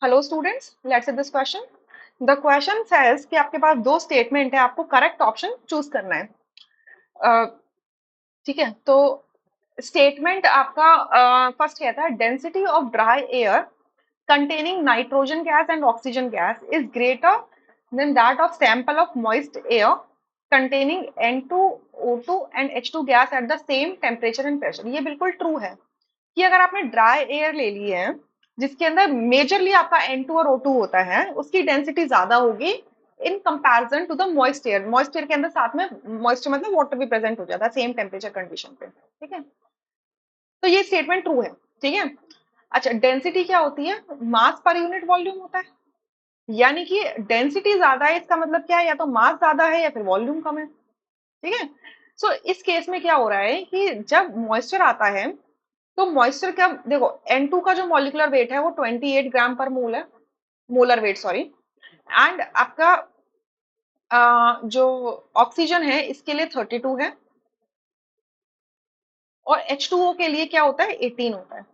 Hello students, let's this question. The question says कि आपके पास दो स्टेटमेंट है, आपको करेक्ट ऑप्शन चूज करना है। अ, ठीक है, तो स्टेटमेंट आपका फर्स्ट कहता है density of dry air containing nitrogen gas and oxygen gas is greater than that of sample of moist air containing N2, O2 and H2 gas at the same temperature and pressure। ये बिल्कुल true है कि अगर आपने dry air ले ली है जिसके अंदर मेजरली आपका N2 और O2 होता है, उसकी डेंसिटी ज्यादा होगी in comparison to the moist air. Moist air के अंदर साथ में मॉइस्चर मतलब वाटर भी प्रेजेंट हो जाता है सेम टेम्परेचर कंडीशन पे। ठीक है, तो ये स्टेटमेंट ट्रू है। ठीक है, अच्छा, डेंसिटी क्या होती है? मास पर यूनिट वॉल्यूम होता है, यानी कि डेंसिटी ज्यादा है इसका मतलब क्या है? या तो मास ज्यादा है या फिर वॉल्यूम कम है। ठीक है, सो इस केस में क्या हो रहा है कि जब मॉइस्चर आता है तो मॉइस्चर का देखो N2 का जो मॉलिक्यूलर वेट है वो 28 ग्राम पर मोल है, मोलर वेट सॉरी। एंड आपका जो ऑक्सीजन है इसके लिए 32 है, और H2O के लिए क्या होता है? 18 होता है,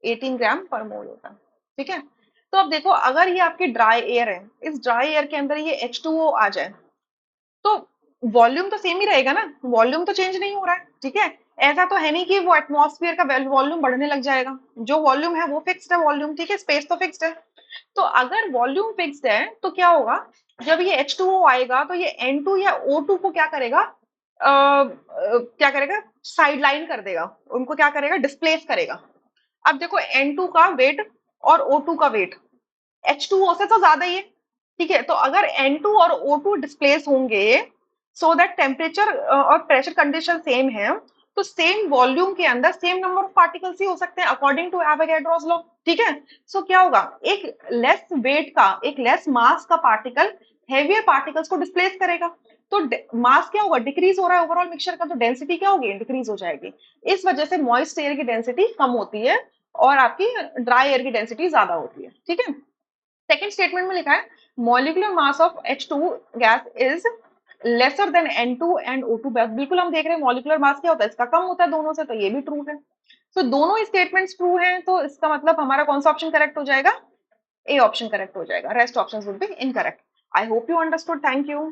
18 ग्राम पर मोल होता है। ठीक है, तो अब देखो अगर ये आपकी ड्राई एयर है, इस ड्राई एयर के अंदर ये H2O आ जाए तो वॉल्यूम तो सेम ही रहेगा ना, वॉल्यूम तो चेंज नहीं हो रहा है। ठीक है, ऐसा तो है नहीं कि वो एटमॉस्फेयर का वॉल्यूम बढ़ने लग जाएगा, जो वॉल्यूम है वो फिक्स्ड है वॉल्यूम। ठीक है, स्पेस तो फिक्स्ड है। तो अगर वॉल्यूम फिक्स्ड है तो क्या होगा, जब ये H2O आएगा तो ये N2 या O2 को क्या करेगा, क्या करेगा, साइड लाइन कर देगा, उनको क्या करेगा, डिस्प्लेस करेगा। अब देखो N2 का वेट और O2 का वेट H2O से तो ज्यादा ही है। ठीक है, तो अगर N2 और O2 डिस्प्लेस होंगे सो दैट टेम्परेचर और प्रेशर कंडीशन सेम है, तो सेम वॉल्यूम के अंदर सेम नंबर ऑफ पार्टिकल्स ही हो सकते हैं अकॉर्डिंग टू एवोगैड्रोस लॉ। ठीक है, सो क्या होगा, एक लेस वेट का, एक लेस मास का पार्टिकल हेवियर पार्टिकल्स को डिस्प्लेस करेगा, तो मास क्या होगा, डिक्रीज हो रहा है ओवरऑल मिक्सचर का, तो डेंसिटी क्या होगी, डिक्रीज हो जाएगी। इस वजह से मॉइस्ट एयर की डेंसिटी कम होती है और आपकी ड्राई एयर की डेंसिटी ज्यादा होती है। ठीक है, सेकेंड स्टेटमेंट में लिखा है molecular mass of H2 gas is lesser than N2 and O2 gas. बिल्कुल हम देख रहे हैं मॉलिक्यूलर मास क्या होता है, इसका कम होता है दोनों से, तो ये भी ट्रू है। तो दोनों स्टेटमेंट्स ट्रू हैं, तो इसका मतलब हमारा कौन सा ऑप्शन करेक्ट हो जाएगा? ए ऑप्शन करेक्ट हो जाएगा, rest options would be incorrect. I hope you understood, thank you.